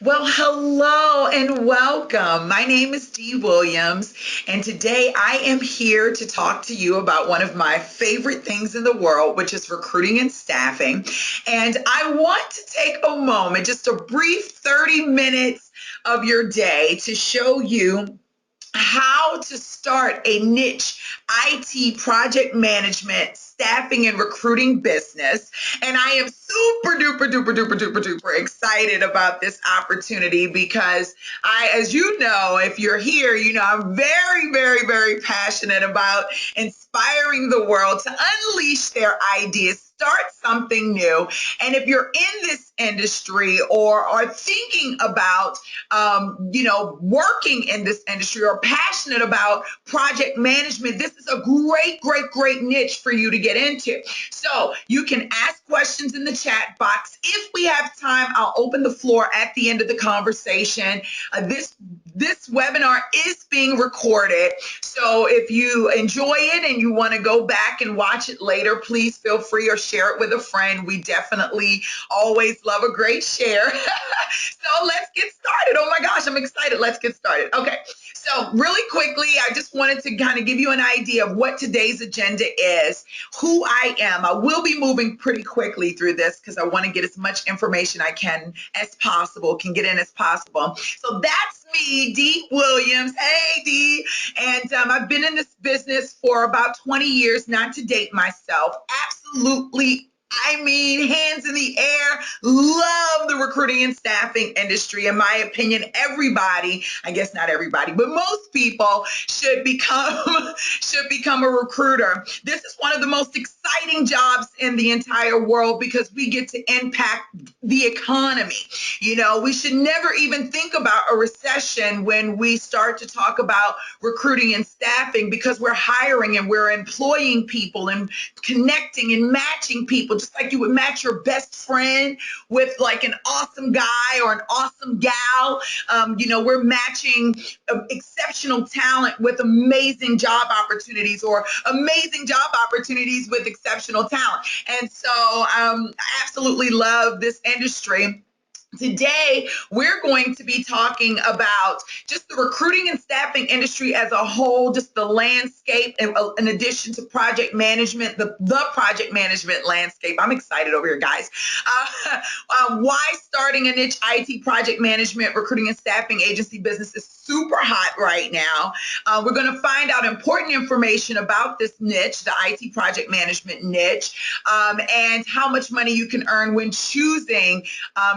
Well, hello and welcome. My name is Dee Williams, and today I am here to talk to you about one of my favorite things in the world, which is recruiting and staffing. And I want to take a moment, just a brief 30 minutes of your day, to show you how to start a niche IT project management, staffing, and recruiting business. And I am super duper duper duper duper duper excited about this opportunity because as you know, if you're here, you know I'm very, very, very passionate about inspiring the world to unleash their ideas, start something new. And if you're in this industry or are thinking about working in this industry or passionate about project management, this is a great, great, great niche for you to get into. So you can ask questions in the chat box. If we have time, I'll open the floor at the end of the conversation. This webinar is being recorded. So if you enjoy it and you want to go back and watch it later, please feel free or share it with a friend. We definitely always love a great share. So let's get started. Oh my gosh, I'm excited. Let's get started. Okay. So really quickly, I just wanted to kind of give you an idea of what today's agenda is, who I am. I will be moving pretty quickly through this because I want to get as much information I can can get in as possible. So that's me, Dee Williams. Hey, Dee. And I've been in this business for about 20 years, not to date myself. Absolutely, I mean, hands in the air, love the recruiting and staffing industry. In my opinion, everybody, I guess not everybody, but most people should become a recruiter. This is one of the most exciting jobs in the entire world because we get to impact the economy. You know, we should never even think about a recession when we start to talk about recruiting and staffing because we're hiring and we're employing people and connecting and matching people, just like you would match your best friend with like an awesome guy or an awesome gal. We're matching exceptional talent with amazing job opportunities or amazing job opportunities with exceptional talent. And so I absolutely love this industry. Today, we're going to be talking about just the recruiting and staffing industry as a whole, just the landscape, in addition to project management, the project management landscape. I'm excited over here, guys. Why starting a niche IT project management, recruiting and staffing agency business is super hot right now. We're going to find out important information about this niche, the IT project management niche, and how much money you can earn when choosing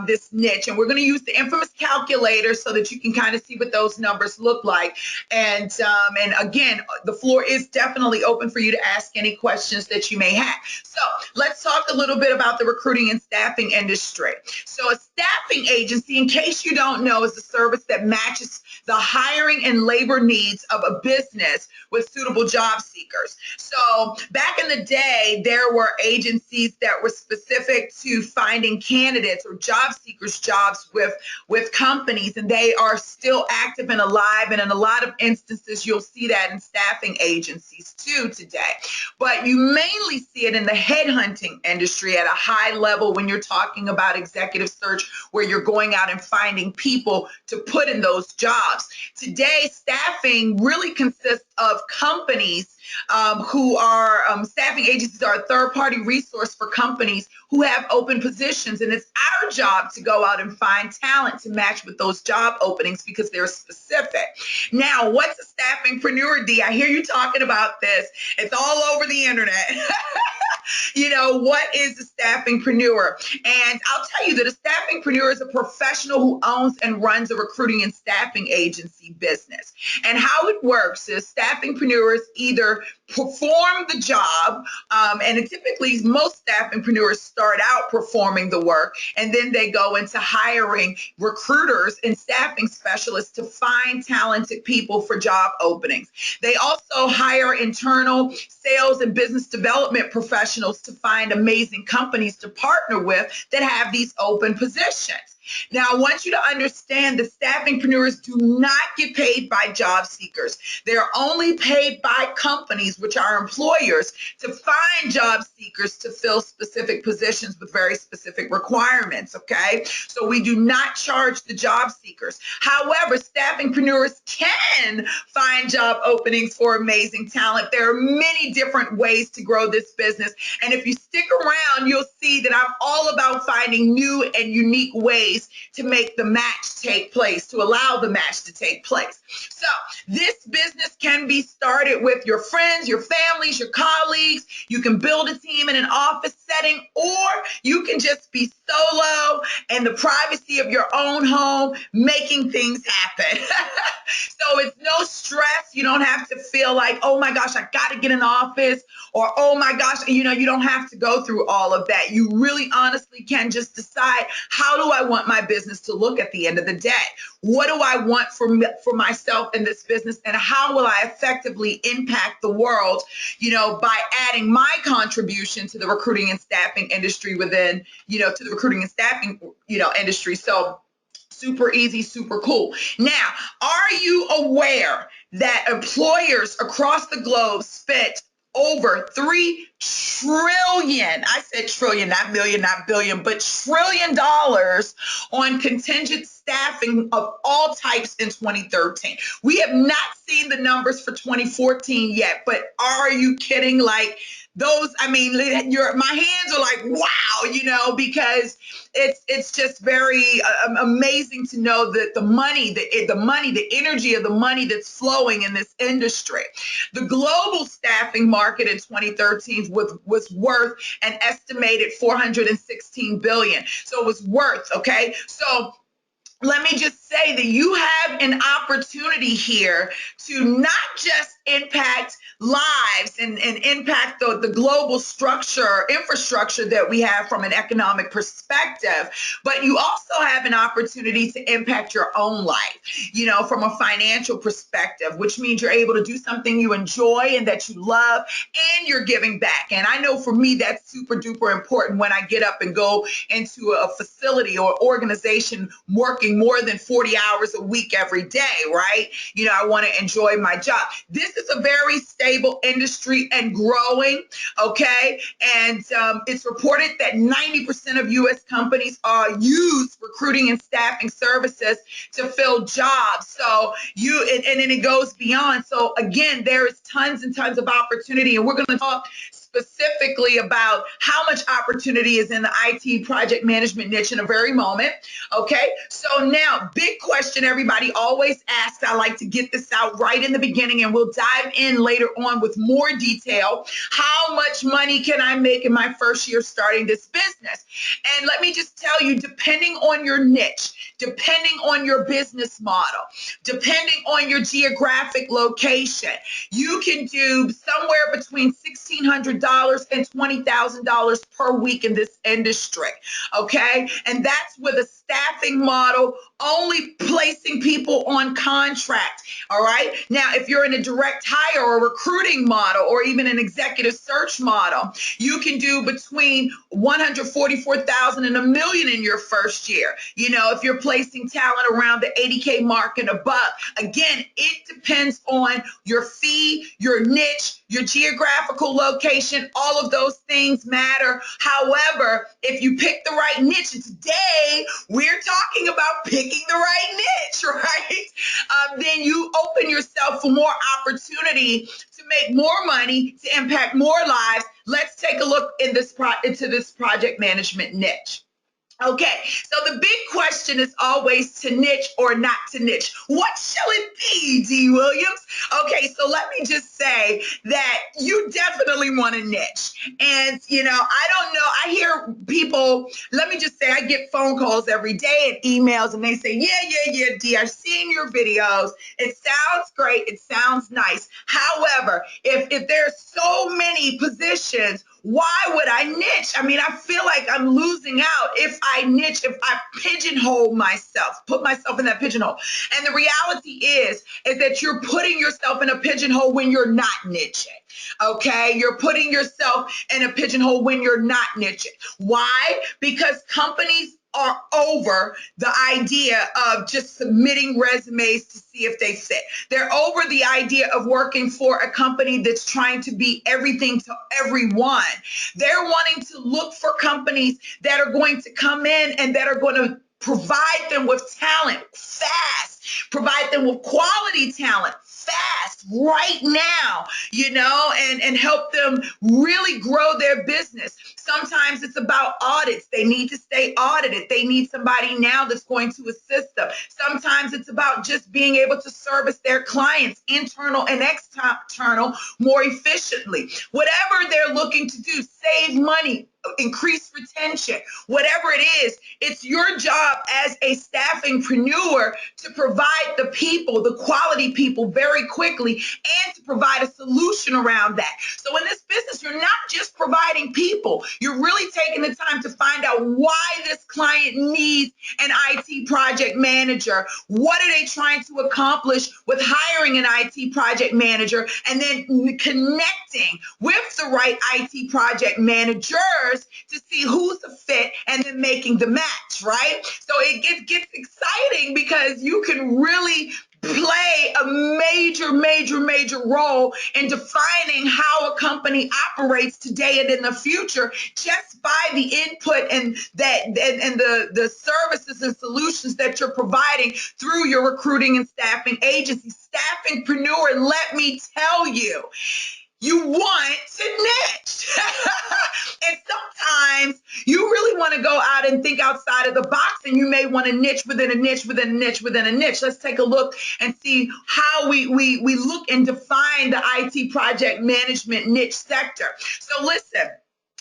this niche. And we're going to use the infamous calculator so that you can kind of see what those numbers look like. And again, the floor is definitely open for you to ask any questions that you may have. So let's talk a little bit about the recruiting and staffing industry. So a staffing agency, in case you don't know, is a service that matches the hiring and labor needs of a business with suitable job seekers. So back in the day, there were agencies that were specific to finding candidates or job seekers jobs with companies, and they are still active and alive. And in a lot of instances, you'll see that in staffing agencies too today. But you mainly see it in the headhunting industry at a high level when you're talking about executive search, where you're going out and finding people to put in those jobs. Today, staffing really consists of companies who are staffing agencies are a third-party resource for companies who have open positions, and it's our job to go out and find talent to match with those job openings because they're specific. Now, what's a staffingpreneur, D? I hear you talking about this. It's all over the internet. What is a staffingpreneur? And I'll tell you that a staffingpreneur is a professional who owns and runs a recruiting and staffing agency business. And how it works is staffingpreneurs either perform the job, and typically most staffingpreneurs start out performing the work, and then they go into hiring recruiters and staffing specialists to find talented people for job openings. They also hire internal sales and business development professionals to find amazing companies to partner with that have these open positions. Now, I want you to understand that staffingpreneurs do not get paid by job seekers. They're only paid by companies, which are employers, to find job seekers to fill specific positions with very specific requirements, okay? So we do not charge the job seekers. However, staffingpreneurs can find job openings for amazing talent. There are many different ways to grow this business. And if you stick around, you'll see that I'm all about finding new and unique ways to make the match take place, to allow the match to take place. So this business can be started with your friends, your families, your colleagues. You can build a team in an office setting, or you can just be solo in the privacy of your own home, making things happen. So it's no stress. You don't have to feel like, oh my gosh, I got to get an office, or oh my gosh, you don't have to go through all of that. You really honestly can just decide, how do I want my business to look at the end of the day? What do I want for myself in this business, and how will I effectively impact the world, by adding my contribution to the recruiting and staffing industry within, to the recruiting and staffing, industry. So super easy, super cool. Now, are you aware that employers across the globe spent over 3 trillion, I said trillion, not million, not billion, but $1 trillion on contingent staffing of all types in 2013. We have not seen the numbers for 2014 yet, but are you kidding? Like those, my hands are like, wow, because it's just very amazing to know that the energy of the money that's flowing in this industry. The global staffing market in 2013 was worth an estimated $416 billion. So it was worth, okay? So let me just say that you have an opportunity here to not just impact lives and impact the global infrastructure that we have from an economic perspective, but you also have an opportunity to impact your own life, from a financial perspective, which means you're able to do something you enjoy and that you love, and you're giving back. And I know for me, that's super duper important when I get up and go into a facility or organization working more than 40 hours a week every day, right? I want to enjoy my job. This is a very stable industry and growing, okay? And it's reported that 90% of U.S. companies use recruiting and staffing services to fill jobs. So and then it goes beyond. So again, there is tons and tons of opportunity, and we're going to talk specifically about how much opportunity is in the IT project management niche in a very moment. Okay, so now, big question everybody always asks. I like to get this out right in the beginning, and we'll dive in later on with more detail. How much money can I make in my first year starting this business? And let me just tell you, depending on your niche, depending on your business model, depending on your geographic location, you can do somewhere between $1,600 and $20,000 per week in this industry, okay? And that's with a staffing model, only placing people on contract, all right? Now, if you're in a direct hire or recruiting model, or even an executive search model, you can do between $144,000 and $1 million in your first year. If you're placing talent around the 80K mark and above. Again, it depends on your fee, your niche, your geographical location. All of those things matter. However, if you pick the right niche, and today we're talking about picking the right niche, right? Then you open yourself for more opportunity to make more money, to impact more lives. Let's take a look into this project management niche. Okay, so the big question is always to niche or not to niche. What shall it be, D. Williams? Okay, so let me just say that you definitely want a niche. And, I don't know, I hear people, let me just say, I get phone calls every day and emails, and they say, yeah, D, I've seen your videos. It sounds great. It sounds nice. However, if there's so many positions, why would I niche? I feel like I'm losing out if I niche, if I pigeonhole myself, put myself in that pigeonhole. And the reality is that you're putting yourself in a pigeonhole when you're not niching. Okay, you're putting yourself in a pigeonhole when you're not niching. Why? Because companies are over the idea of just submitting resumes to see if they fit. They're over the idea of working for a company that's trying to be everything to everyone. They're wanting to look for companies that are going to come in and that are going to provide them with talent fast, provide them with quality talent fast right now, and help them really grow their business. Sometimes it's about audits. They need to stay audited. They need somebody now that's going to assist them. Sometimes it's about just being able to service their clients, internal and external, more efficiently. Whatever they're looking to do, save money, increase retention, whatever it is, it's your job as a staffingpreneur to provide the people, the quality people very quickly, and to provide a solution around that. So in this business, you're not just providing people, you're really taking the time to find out why this client needs an IT project manager. What are they trying to accomplish with hiring an IT project manager, and then connecting with the right IT project managers to see who's a fit and then making the match, right? So it gets exciting because you can really play a major role in defining how a company operates today and in the future just by the input and the services and solutions that you're providing through your recruiting and staffing agency. Staffingpreneur, let me tell you, you want to niche. And sometimes you really want to go out and think outside of the box, and you may want to niche within a niche within a niche within a niche. Let's take a look and see how we look and define the IT project management niche sector. So listen.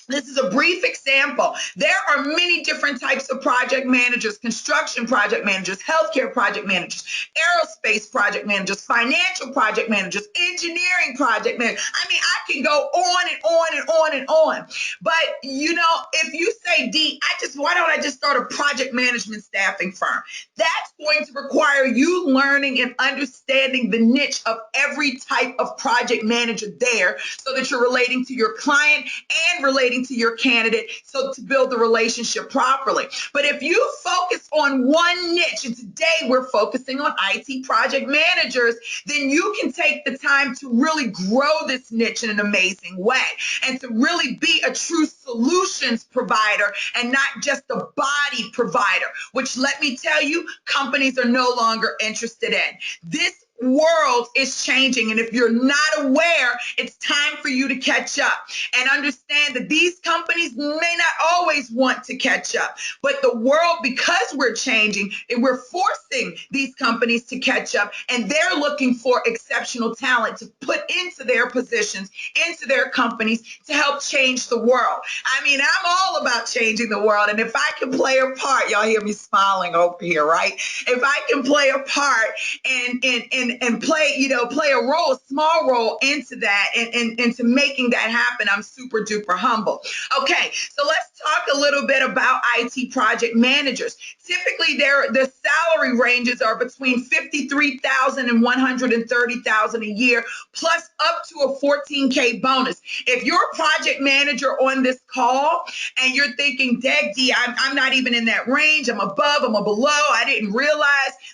This is a brief example. There are many different types of project managers: construction project managers, healthcare project managers, aerospace project managers, financial project managers, engineering project managers. I mean, I can go on and on and on and on. But, if you say, D, why don't I just start a project management staffing firm? That's going to require you learning and understanding the niche of every type of project manager there, so that you're relating to your client and relating to your candidate, so to build the relationship properly. But if you focus on one niche, and today we're focusing on IT project managers, then you can take the time to really grow this niche in an amazing way, and to really be a true solutions provider and not just a body provider, which, let me tell you, companies are no longer interested in. This world is changing, and if you're not aware, it's time for you to catch up and understand that these companies may not always want to catch up, but the world, because we're changing, and we're forcing these companies to catch up, and they're looking for exceptional talent to put into their positions, into their companies, to help change the world. I mean, I'm all about changing the world, and if I can play a part, y'all hear me smiling over here, right? If I can play a part and play a role, a small role into that, and into making that happen, I'm super duper humble. Okay, so let's talk a little bit about IT project managers. Typically, the salary ranges are between $53,000 and $130,000 a year, plus up to a $14K bonus. If you're a project manager on this call and you're thinking, Dag D, I'm not even in that range, I'm above, I'm below, I didn't realize.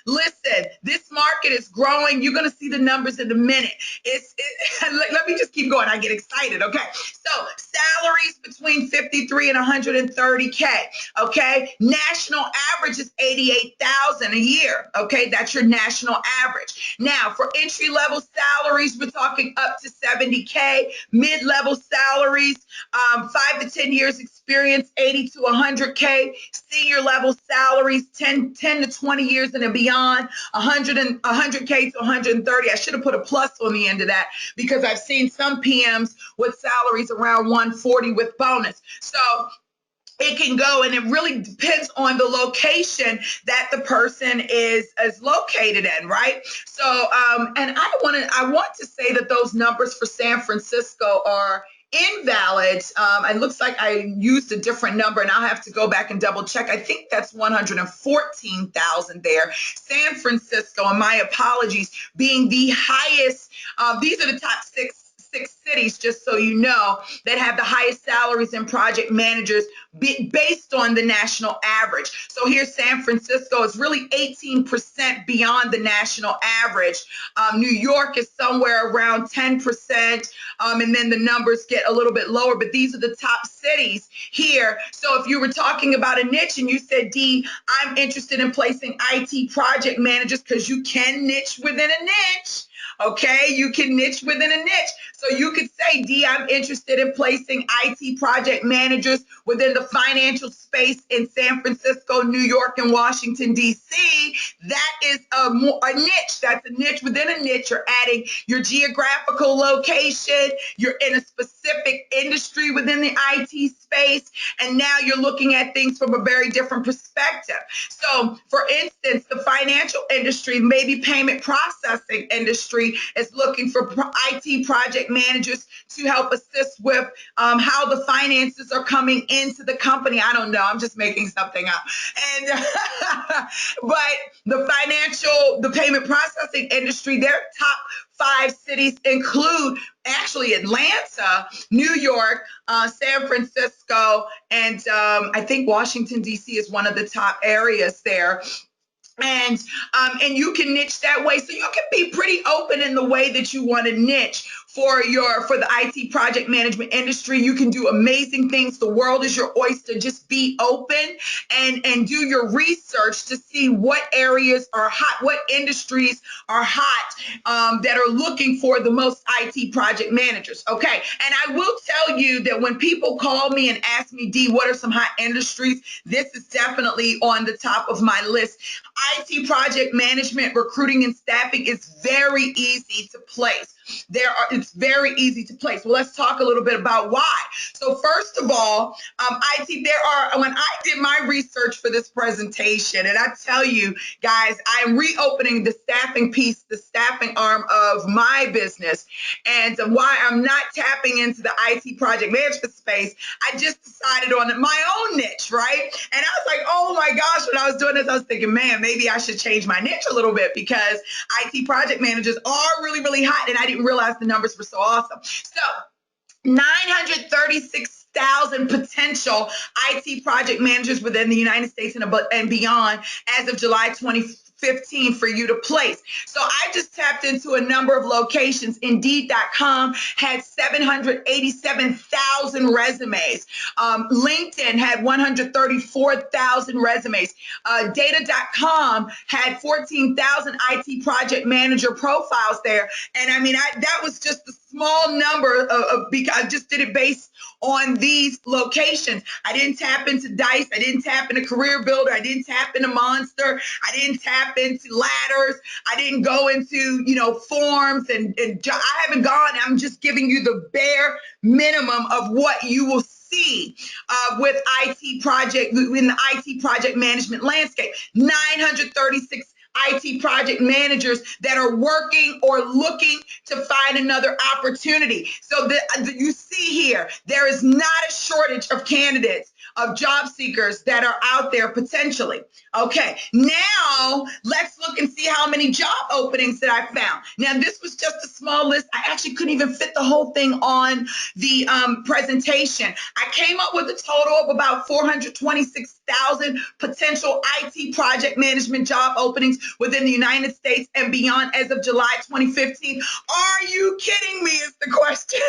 Listen, this market is growing. You're going to see the numbers in a minute. Let me just keep going. I get excited. Okay. So salaries between 53 and 130K. Okay. National average is 88,000 a year. Okay. That's your national average. Now for entry level salaries, we're talking up to 70K. Mid-level salaries, 5 to 10 years experience, 80 to 100K. Senior level salaries, 10 to 20 years and beyond, 100K to 130. I should have put a plus on the end of that, because I've seen some PMs with salaries around 140 with bonus. So it can go, and it really depends on the location that the person is located in, right? So, and I want to say that those numbers for San Francisco are invalid. It looks like I used a different number, and I'll have to go back and double check. I think that's 114,000 there. San Francisco, and my apologies, being the highest. These are the top six 6 cities, just so you know, that have the highest salaries and project managers based on the national average. So here, San Francisco is really 18% beyond the national average. New York is somewhere around 10%, and then the numbers get a little bit lower, but these are the top cities here. So if you were talking about a niche and you said, Dee, I'm interested in placing IT project managers, because you can niche within a niche. Okay, you can niche within a niche. So you could say, Dee, I'm interested in placing IT project managers within the financial space in San Francisco, New York, and Washington, D.C. That is a niche. That's a niche within a niche. You're adding your geographical location. You're in a specific industry within the IT space. And now you're looking at things from a very different perspective. So, for instance, the financial industry, maybe payment processing industry, is looking for IT project managers to help assist with how the finances are coming into the company. I don't know. I'm just making something up. And but the payment processing industry, their top 5 cities include actually Atlanta, New York, San Francisco, and I think Washington, D.C. is one of the top areas there. And you can niche that way. So you can be pretty open in the way that you want to niche for the IT project management industry. You can do amazing things. The world is your oyster. Just be open and do your research to see what areas are hot, what industries are hot, that are looking for the most IT project managers. Okay. And I will tell you that when people call me and ask me, Dee, what are some hot industries? This is definitely on the top of my list. IT project management, recruiting, and staffing is very easy to place. It's very easy to place. Well, let's talk a little bit about why. So first of all, when I did my research for this presentation, and I tell you guys, I'm reopening the staffing piece, the staffing arm of my business, and why I'm not tapping into the IT project management space. I just decided on my own niche, right? And I was like, oh my gosh, when I was doing this, I was thinking, man, maybe I should change my niche a little bit, because IT project managers are really, really hot, and I didn't realize the numbers were so awesome. So 936,000 potential IT project managers within the United States and beyond as of July 2015 for you to place. So I just tapped into a number of locations. Indeed.com had 787,000 resumes. LinkedIn had 134,000 resumes. Data.com had 14,000 IT project manager profiles there. And I mean, that was just a small number because I just did it based on these locations. I didn't tap into Dice. I didn't tap into Career Builder. I didn't tap into Monster. I didn't tap into Ladders. I didn't go into, forms and I haven't gone. I'm just giving you the bare minimum of what you will see with IT project, in the IT project management landscape. 936 IT project managers that are working or looking to find another opportunity. So you see here, there is not a shortage of candidates, of job seekers that are out there potentially. Okay, now let's look and see how many job openings that I found. Now, this was just a small list. I actually couldn't even fit the whole thing on the presentation. I came up with a total of about 426,000 potential IT project management job openings within the United States and beyond as of July 2015. Are you kidding me is the question.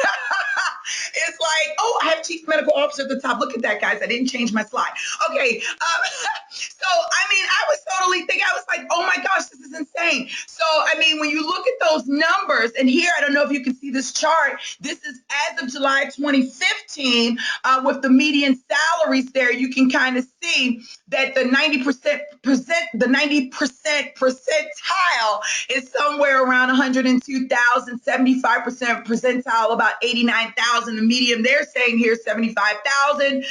It's like, oh, I have chief medical officer at the top. Look at that, guys. I didn't change my slide. Okay. So, I mean, I was totally thinking, I was like, oh my gosh, this is insane. So, I mean, when you look at those numbers, and here, I don't know if you can see this chart. This is as of July 2015 with the median salaries there. You can kind of see that the 90% percentile is somewhere around 102,000, 75% percentile, about 89,000. The median they're saying here is 75,000.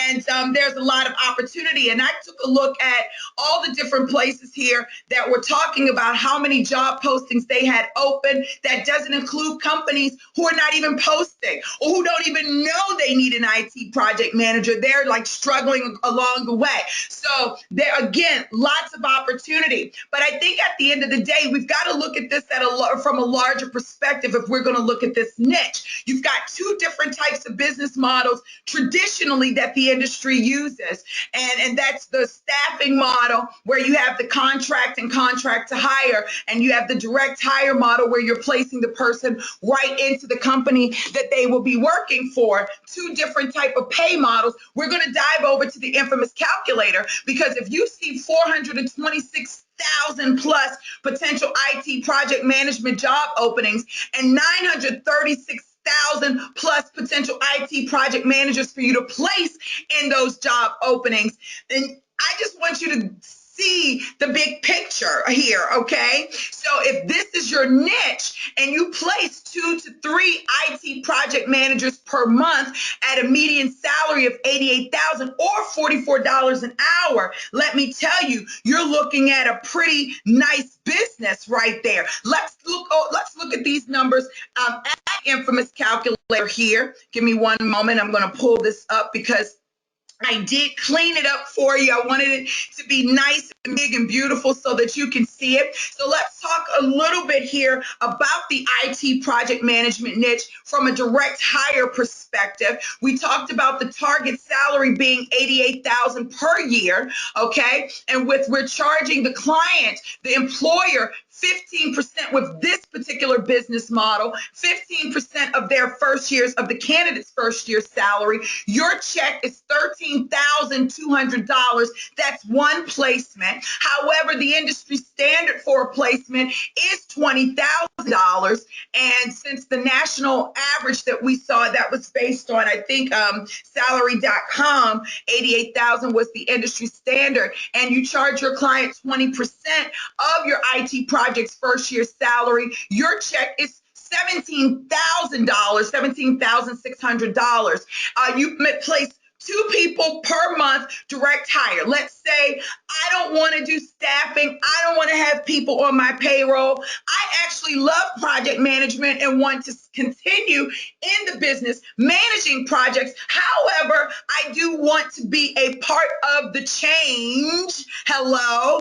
And there's a lot of opportunity. And I took a look at all the different places here that were talking about how many job postings they had open. That doesn't include companies who are not even posting or who don't even know they need an IT project manager. They're like struggling along along the way. So there, again, lots of opportunity. But I think at the end of the day, we've got to look at this from a larger perspective if we're going to look at this niche. You've got two different types of business models traditionally that the industry uses. And that's the staffing model where you have the contract and contract to hire, and you have the direct hire model where you're placing the person right into the company that they will be working for. Two different type of pay models. We're going to dive over to the infamous calculator, because if you see 426,000 plus potential IT project management job openings and 936,000 plus potential IT project managers for you to place in those job openings, then I just want you to see the big picture here, okay? So if this is your niche and you place 2 to 3 IT project managers per month at a median salary of $88,000 or $44 an hour, let me tell you, you're looking at a pretty nice business right there. Let's look at these numbers at infamous calculator here. Give me one moment. I'm going to pull this up because I did clean it up for you. I wanted it to be nice and big and beautiful so that you can see it. So let's talk a little bit here about the IT project management niche from a direct hire perspective. We talked about the target salary being $88,000 per year, okay? And we're charging the client, the employer, 15% with this particular business model, 15% of their first years of the candidate's first year salary. Your check is $13,200. That's one placement. However, the industry standard for a placement is $20,000. And since the national average that we saw, that was based on, I think, salary.com, 88,000 was the industry standard. And you charge your client 20% of your IT project's first year salary. Your check is $17,000, $17,600. You place 2 people per month direct hire. Let's say I don't want to do staffing. I don't want to have people on my payroll. I actually love project management and want to continue in the business managing projects. However, I do want to be a part of the change. Hello.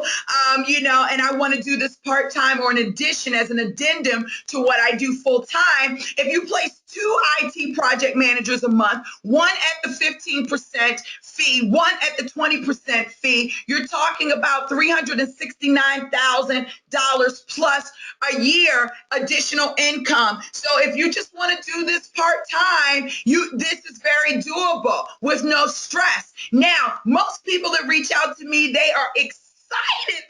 And I want to do this part-time or in addition as an addendum to what I do full-time. If you place 2 IT project managers a month, one at the 15% fee, one at the 20% fee, you're talking about $369,000 plus a year additional income. So if you just want to do this part-time, this is very doable with no stress. Now, most people that reach out to me, they are excited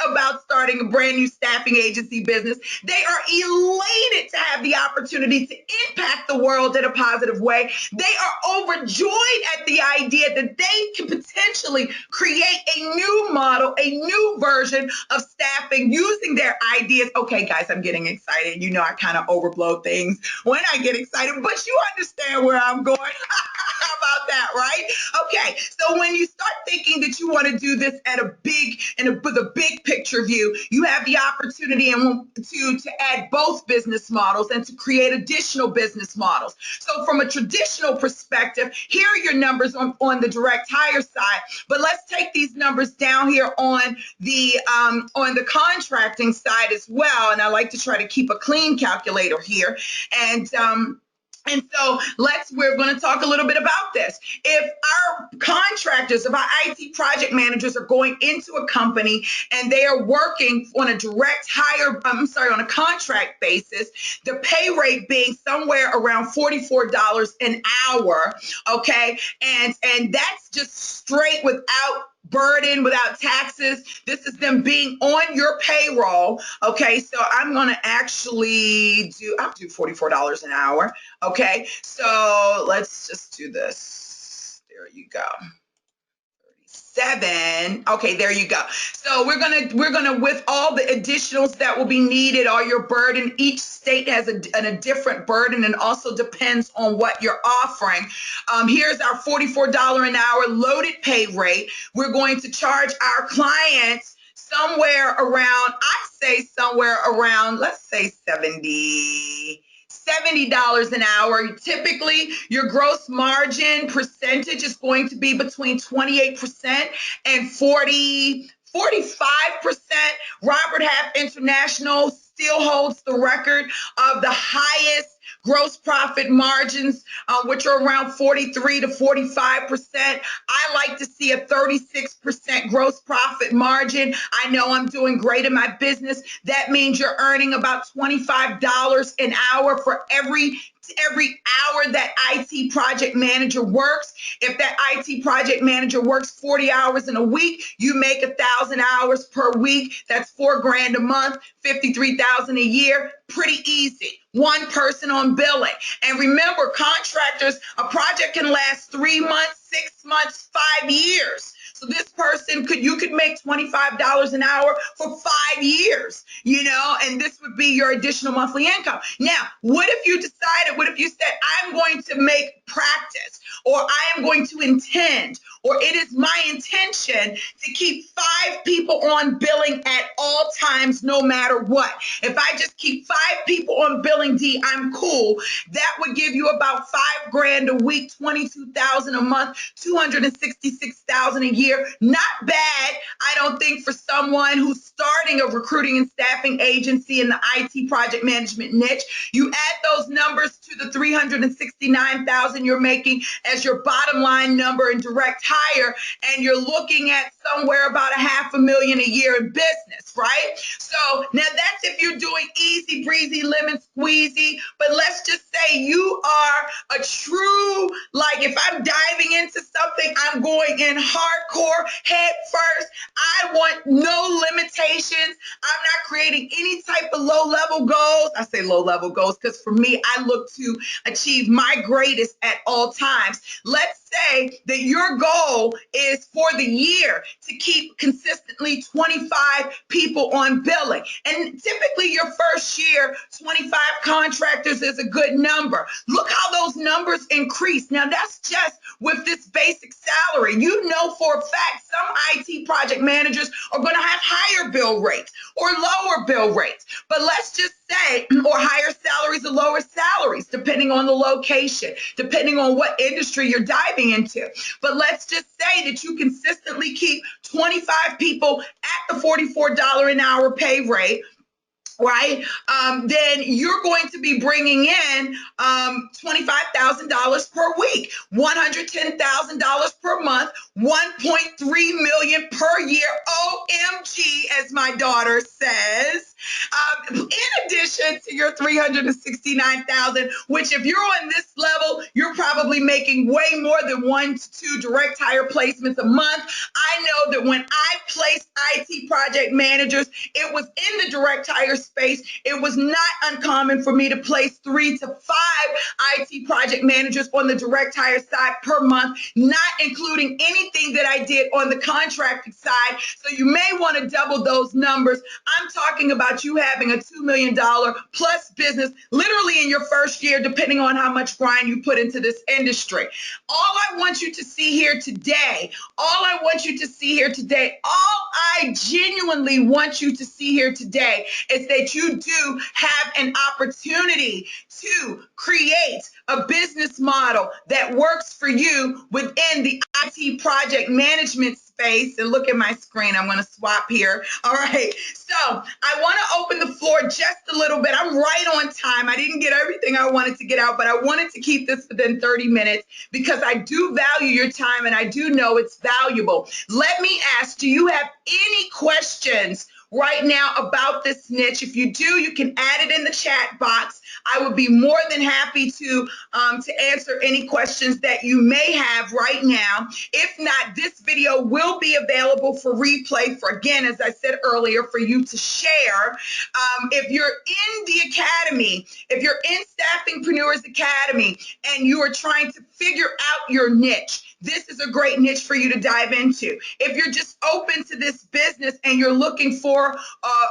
about starting a brand new staffing agency business. They are elated to have the opportunity to impact the world in a positive way. They are overjoyed at the idea that they can potentially create a new model, a new version of staffing using their ideas. Okay, guys, I'm getting excited. You know, I kind of overblow things when I get excited, but you understand where I'm going. How about that, right? Okay, so when you start thinking that you want to do this at with a big picture view, you have the opportunity to add both business models and to create additional business models. So from a traditional perspective, here are your numbers on the direct hire side, but let's take these numbers down here on the contracting side as well. And I like to try to keep a clean calculator here. And so we're going to talk a little bit about this. If our contractors, if our IT project managers are going into a company and they are working on a on a contract basis, the pay rate being somewhere around $44 an hour, okay? And that's just straight without burden, without taxes. This is them being on your payroll. Okay, so I'm going to actually I'll do $44 an hour. Okay, so let's just do this. There you go. 37. Okay, there you go. So we're gonna with all the additionals that will be needed, all your burden. Each state has a different burden, and also depends on what you're offering. Here's our $44 an hour loaded pay rate. We're going to charge our clients somewhere around, let's say $70 an hour. Typically, your gross margin percentage is going to be between 28% and 45%. Robert Half International still holds the record of the highest gross profit margins, which are around 43 to 45%. I like to see a 36% gross profit margin. I know I'm doing great in my business. That means you're earning about $25 an hour for every hour that IT project manager works. If that IT project manager works 40 hours in a week, you make 1,000 hours per week. That's $4,000 a month, 53,000 a year. Pretty easy. One person on billing. And remember, contractors, a project can last 3 months, 6 months, 5 years. So this person you could make $25 an hour for 5 years, and this would be your additional monthly income. Now, what if you said, I'm going to make practice, or I am going to intend, or it is my intention to keep 5 people on billing at all times, no matter what. If I just keep 5 people on billing, D, I'm cool. That would give you about $5,000 a week, 22,000 a month, 266,000 a year. Not bad, I don't think, for someone who's starting a recruiting and staffing agency in the IT project management niche. You add those numbers to the 369,000 you're making as your bottom line number in direct hire, and you're looking at somewhere about $500,000 a year in business, right? So now that's if you're doing easy breezy, lemon squeezy. But let's just say you are a true, if I'm diving into something, I'm going in hardcore, head first. I want no limitations. I'm not creating any type of low-level goals. I say low-level goals because for me, I look to achieve my greatest at all times. Let's say that your goal is for the year to keep consistently 25 people on billing. And typically your first year, 25 contractors is a good number. Look how those numbers increase. Now that's just with this basic salary. You know for a fact some IT project managers are going to have higher bill rates or lower bill rates. But let's just say, or higher salaries or lower salaries, depending on the location, depending on what industry you're diving into. But let's just say that you consistently keep 25 people at the $44 an hour pay rate, right? Then you're going to be bringing in $25,000 per week, $110,000 per month, $1.3 million per year. OMG, as my daughter says. In addition to your $369,000, which if you're on this level, you're probably making way more than 1 to 2 direct hire placements a month. I know that when I placed IT project managers, it was in the direct hire space. It was not uncommon for me to place 3 to 5 IT project managers on the direct hire side per month, not including anything that I did on the contracting side. So you may want to double those numbers. I'm talking about you having a $2 million plus business literally in your first year, depending on how much grind you put into this industry. All I want you to see here today, all I genuinely want you to see here today is that you do have an opportunity to create a business model that works for you within the IT project management space. And look at my screen. I'm going to swap here. All right. So I want to open the floor just a little bit. I'm right on time. I didn't get everything I wanted to get out, but I wanted to keep this within 30 minutes because I do value your time and I do know it's valuable. Let me ask, do you have any questions right now about this niche? If you do, you can add it in the chat box. I would be more than happy to answer any questions that you may have right now. If not, this video will be available for replay for, again, as I said earlier, for you to share. If you're in the academy, if you're in Staffingpreneurs Academy and you are trying to figure out your niche, this is a great niche for you to dive into. If you're just open to this business and you're looking for for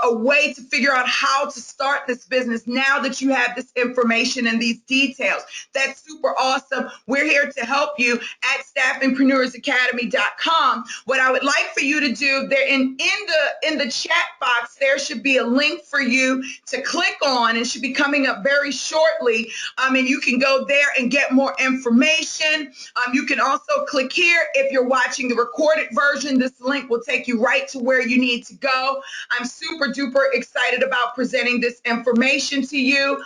a way to figure out how to start this business now that you have this information and these details. That's super awesome. We're here to help you at staffingpreneursacademy.com. What I would like for you to do there in the chat box, there should be a link for you to click on. It should be coming up very shortly. And you can go there and get more information. You can also click here if you're watching the recorded version. This link will take you right to where you need to go. I'm super duper excited about presenting this information to you.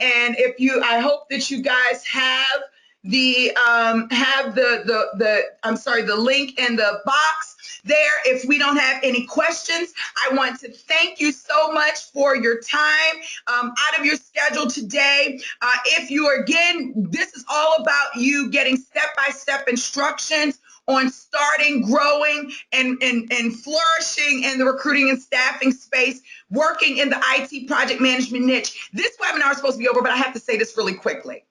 And I hope that you guys have the link in the box there. If we don't have any questions, I want to thank you so much for your time out of your schedule today. This is all about you getting step-by-step instructions on starting, growing, and flourishing in the recruiting and staffing space, working in the IT project management niche. This webinar is supposed to be over, but I have to say this really quickly.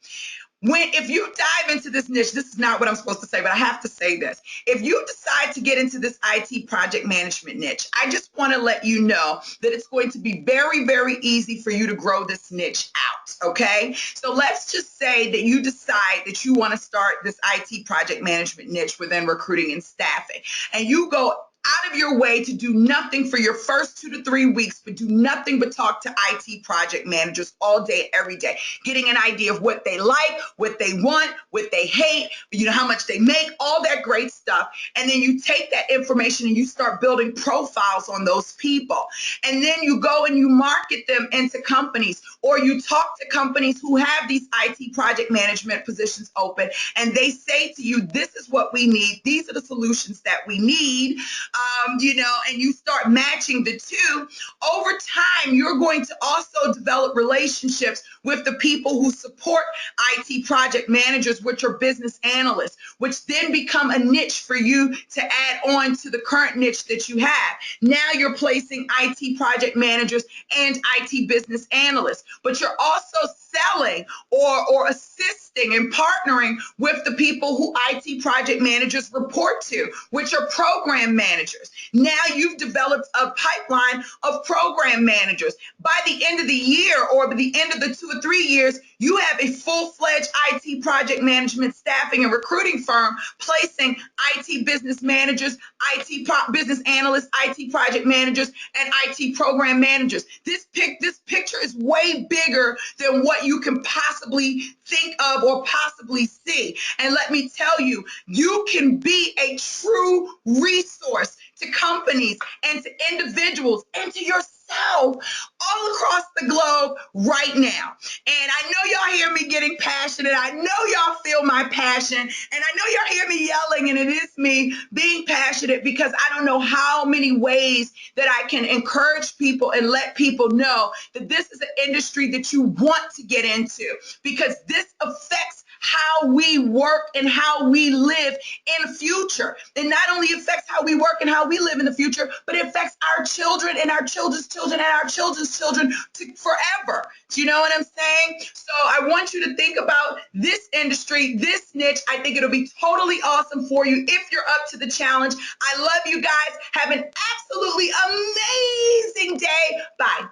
If you dive into this niche, this is not what I'm supposed to say, but I have to say this. If you decide to get into this IT project management niche, I just want to let you know that it's going to be very, very easy for you to grow this niche out, okay? So let's just say that you decide that you want to start this IT project management niche within recruiting and staffing, and you go out of your way to do nothing for your first 2 to 3 weeks, but do nothing but talk to IT project managers all day, every day, getting an idea of what they like, what they want, what they hate, how much they make, all that great stuff. And then you take that information and you start building profiles on those people. And then you go and you market them into companies, or you talk to companies who have these IT project management positions open, and they say to you, this is what we need. These are the solutions that we need. And you start matching the two. Over time, you're going to also develop relationships with the people who support IT project managers, which are business analysts, which then become a niche for you to add on to the current niche that you have. Now you're placing IT project managers and IT business analysts, but you're also selling or assisting and partnering with the people who IT project managers report to, which are program managers. Now you've developed a pipeline of program managers. By the end of the year, or by the end of the 2 or 3 years, you have a full-fledged IT project management staffing and recruiting firm placing IT business managers, business analysts, IT project managers, and IT program managers. This picture is way bigger than what you can possibly think of or possibly see. And let me tell you, you can be a true resource to companies and to individuals and to yourself all across the globe right now. And I know y'all hear me getting passionate. I know y'all feel my passion. And I know y'all hear me yelling, and it is me being passionate, because I don't know how many ways that I can encourage people and let people know that this is an industry that you want to get into, because this affects how we work and how we live in the future. It not only affects how we work and how we live in the future, but it affects our children and our children's children and our children's children forever. Do you know what I'm saying? So I want you to think about this industry, this niche. I think it'll be totally awesome for you if you're up to the challenge. I love you guys. Have an absolutely amazing day. Bye.